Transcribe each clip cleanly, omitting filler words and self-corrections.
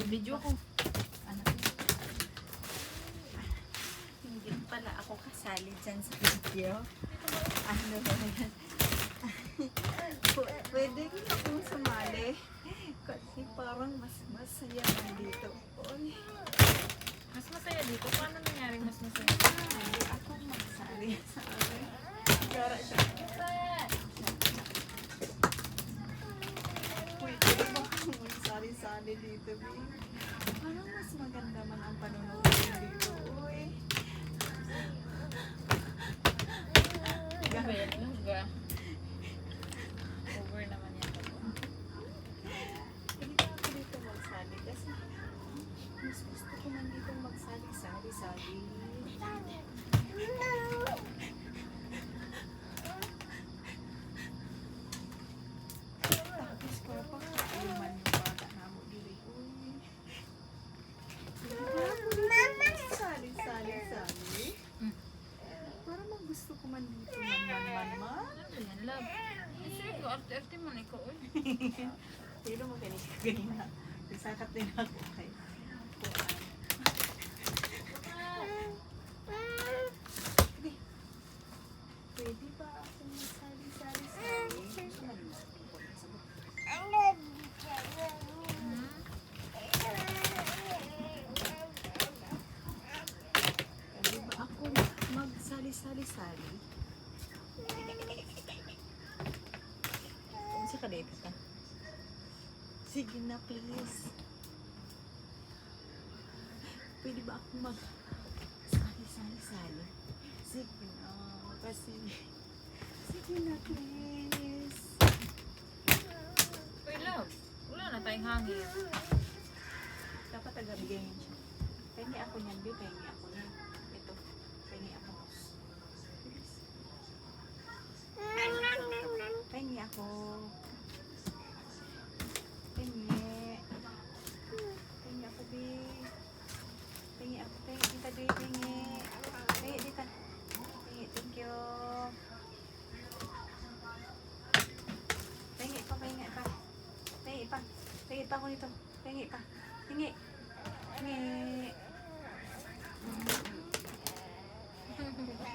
Video ko. Ano? Hindi pala ako kasali dyan sa video. Ano ba yan? Pwede rin akong sumali. Kasi parang mas masaya man dito. Oy. Mas masaya dito. Paano nangyaring mas masaya? Hindi ako magsali sa akin. Para siya. Pwede ba akong magsali-sali dito, babe? Parang mas maganda man ang panonood ko dito. Uy. Gawin lang ga. Over naman yan ako. Hindi ba ako dito magsali kasi mas gusto ko man dito magsali-sali-sali. Tapos ko pa kaiman yung bata na mo dili. Uy. Sali-sali-sali. Para gusto ko man dito man. Ano yan, love? Sure ko, arte-arte mo na ikaw. Pero magaling ka ganina. Nasakat din ako kay Sige. Pwede ba ako magsali-sali-sali? Gusto mo rin Pwede ba ako magsali-sali-sali? Kung sa kadete ka? Sige na, please. Pwede ba ako mag-sali-sali-sali? Sige na, kasi... Sige na, please. Uy, love. Wala na tayong hangin. Dapat tagabigayin siya. Pengi ako niyan, babe. Pengi ako niyan. Ito. Pengi ako. Please. Pengi ako. Pengi. Pengi ako, babe. Pengi ako. Pengi. Dita, babe. Pengi. Pengi, dita. Pengi, thank you. Pengi pa, pengi pa. Pengi pa. Pengi pa ako nito. Pengi pa. Pengi. Pengi. Pwede ba?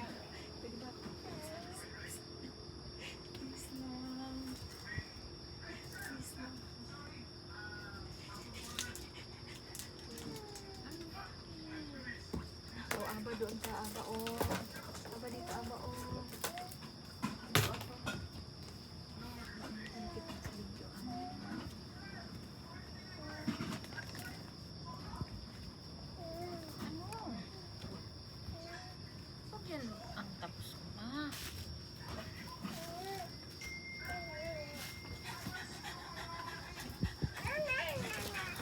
Please lang. Please lang. Oh, aba doon ka, aba, oh. Aba dito, aba, oh. Aba, aba. Ano kita sa video, Ano? Pag yan, ang tapos ko na.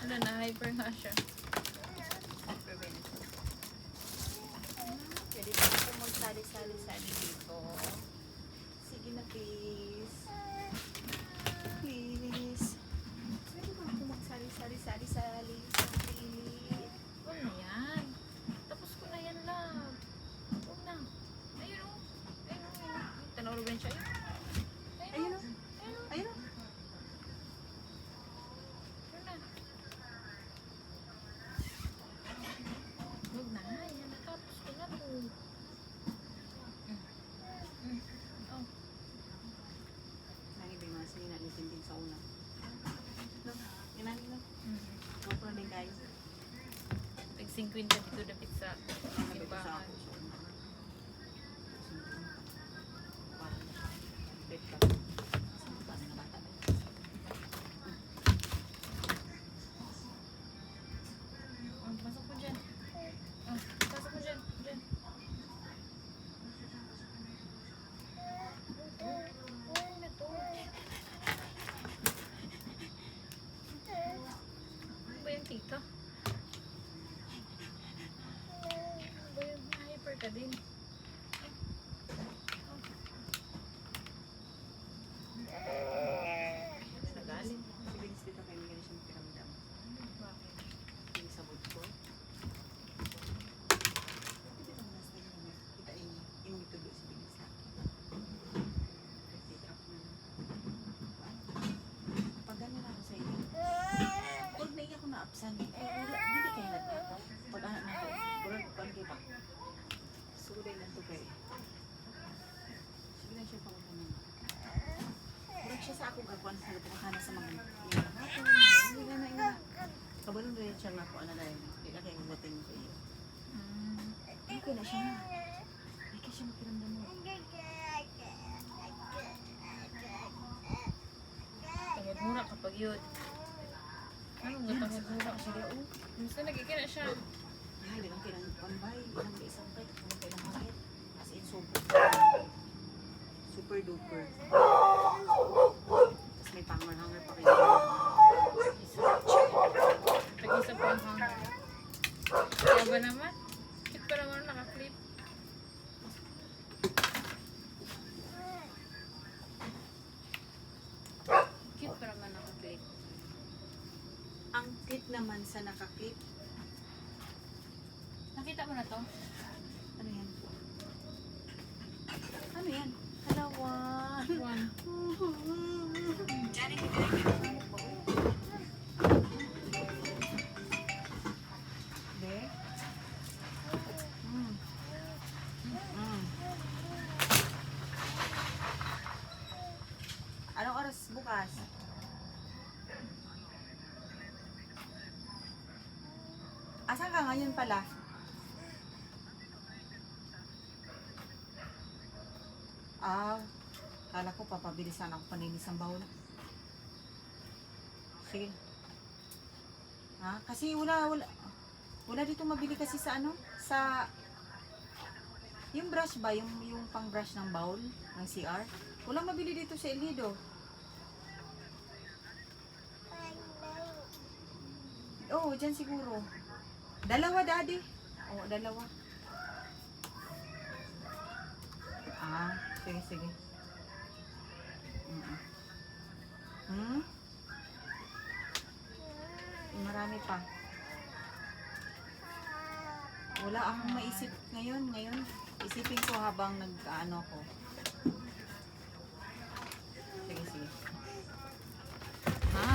Ano na, hyper nga siya. Pwede ba ako magsali-sali-sali dito? Sige na, please. Please. Pwede ba ako magsali-sali-sali-sali? Huwag na yan. Tapos ko na yan, love. Huwag na. Ayun o. Ayun o. Tanaw rin siya. Ayun o. Ayun o. Ayun o. Ayun na. Huwag na. Yan. Natapos ko na po. Oh. Nangin ba yung mga sinina din sa una? No? Ginani no? Mm. Huwag ko na din kayo. Tag 50 dito dapat sa Sabi ko sa simbahan. ako sa una. Parang bet ka. Saan ba na bata? Oh, pasok ko dyan. Oh, pasok ko dyan. Dyan. Ano na to? Ano ba yung tita? Ano ba yung hyper ka din? Nagalit. Sibilis dito kayo may ganun siyang piramidam. Bakit? Yung sabot ko. Pwede ba mas na yun? Kita yung mitulo si Bilis sa akin. Pick up na lang. Pag ganyan ako sa iyo. Huwag na iya ko na ako. apsan. Wala, hindi kayo nagtataw. Pag anak na ko, kurang kuan kayo pa. Suday lang to kayo. Sige lang siya pa ko naman. Kurang siya sa akong kakuan sa nagpapakana sa mga hindi na na. Kabalong rin siya na ko, ano dahil. Hindi ka kayo buting ko iyo. Okay na siya na. Hindi ka siya makiramdam mo. Tangod-mura kapag yun. Anong gatangod-mura siya? Gusto nagkikina siya. Ay, di lang kailangan panbay. Ilang may isang kahit kung kailang hangit. As in, super duper. Tapos may pangmar-hanger pa kayo. Tag-isa pa ang hanger. Kaya ba naman? Cute pa naman naka-clip. Cute pa naman naka-clip. Ang cute naman sa nakaklip. Nakita mo na to? Ano yan? Ano yan? Halawan. One. Be? Anong oras bukas? Asan ka ngayon pala? Kala ko papabilisan ako paninis ang bawal. Sige. Kasi wala dito mabili kasi sa ano? Sa yung brush ba? Yung pang brush ng bowl ng CR? Walang mabili dito sa El Nido. Oo, dyan siguro. Dalawa, daddy. Oo, dalawa. Sige, sige. Marami pa. Wala akong maisip ngayon. Isipin ko habang nag-ano ko. Sige, sige.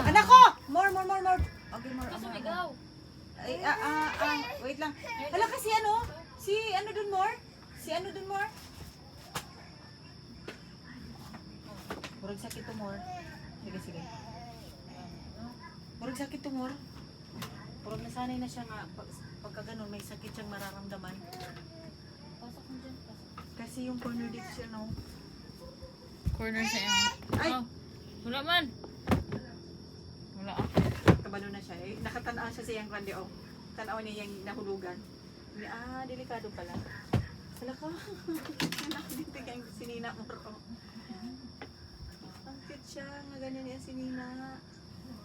Anak ko! More. Okay, more. Ito sumigaw. Ay, wait lang. Hala kasi ano? Si ano dun more? Murag sakit to more. Sige. Murag sakit to more. Murag nasanay na siya nga pagka ganun may sakit siyang mararamdaman. Pasok mo dyan. Kasi yung corner dito siya no. Corner sa iyo. Ay! Oh, wala man. Wala ah. Kabalo na siya. Nakatanaw siya sa iyang grande oh. Tanaw niya yung nahulugan. Delikado pala. Sala ka. Anak dito kayong sinina mo. Ang cute siya. Nga ganyan niya sinina.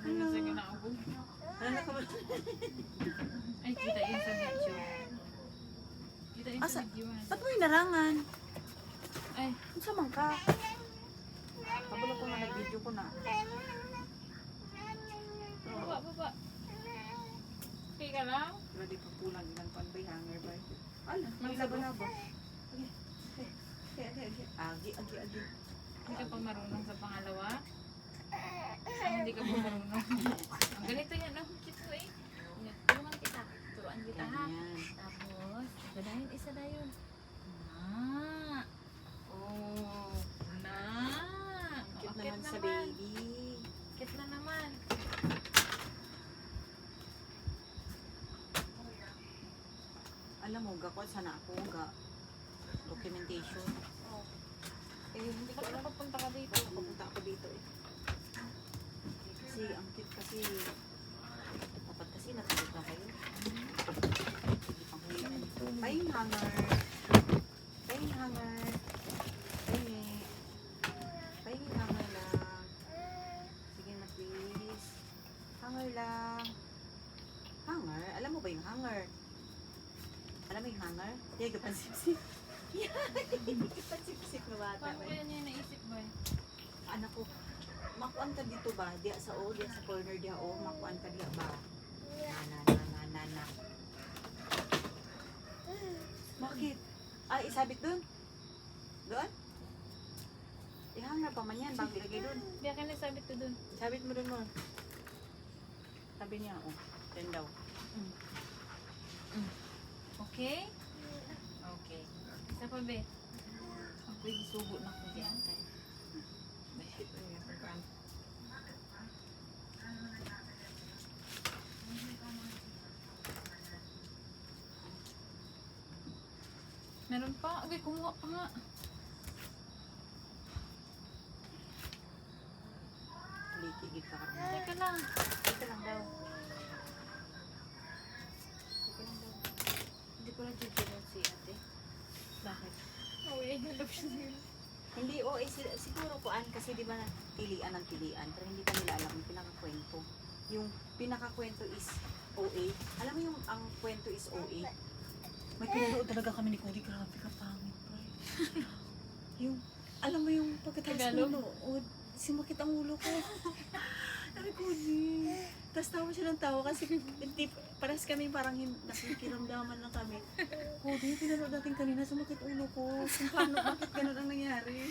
Ano sa ginaabog? Ano ka ba? Ay, kita yun sa video. Kita yun sa video. Ba't mo inarangan? Ay, Ano sa man ka? Kabalo ko nga nag-video ko na. baba. Okay ka lang? Ready pa pulang ilang panbay hanger ba? Ala, may labo-labo. Agi. Hindi ka pa marunong sa pangalawa? Hindi ka pa marunong. Ang ganito yan, no? Cute mo eh. Tulungan kita. Turuan kita ha. Tapos, ganahin isa na yun. Oh, na. Cute Cute naman sa naman. baby. Cute na naman. Alam mo, gakot sana ako documentation. Hindi ka alam papunta ka dito. Papunta ako dito eh. Kasi ang cute kasi dapat kasi natulog na kayo. Hindi pang hulihan. Pahing hanger. Pahing hanger lang. Sige na please. Hanger lang. Hanger? Alam mo ba yung hanger? Alam mo yung hanger? Hindi, kapansip-sip. Kapansip-sip na bata. Paano kaya niya naisip ba eh? Anak ko, makuan ka dito ba? Diya sa diya sa corner diya makuan ka diya ba? Na. Bakit? Ay, isabit dun? Doon? Ihanger pa man yan, bago ilagay dun. Hindi ka nasabit ko dun. Sabit mo dun mo. Sabi niya, Yan daw. Okay? Okay. Isa pa, be. Ako isugo na ko diyan tay. Be, pagkaan. Meron pa. Okay, kumuha pa nga. Likigit ka karon. Teka lang. Ito lang daw. Ito lang daw. Hindi ko na judge si ate. Bakit? Uy, ay nalap siya nila. Hindi, siguro kuan kasi di ba tilian ng tilian, pero hindi pa nila alam yung pinakakwento. Yung pinakakwento is OA. Alam mo yung ang kwento is OA? May pinanood talaga kami ni Cody, grabe ka pangit pa. Yung, alam mo yung pagkatapos Tagalog? mo nood, sumakit ang ulo ko. Sabi ko, Cody. Tapos tawa siya ng tawa kasi hindi, paras kami parang nakikiramdaman lang kami. Cody, pinanood natin kanina, sumakit ulo ko. Kung paano, bakit ganun ang nangyari?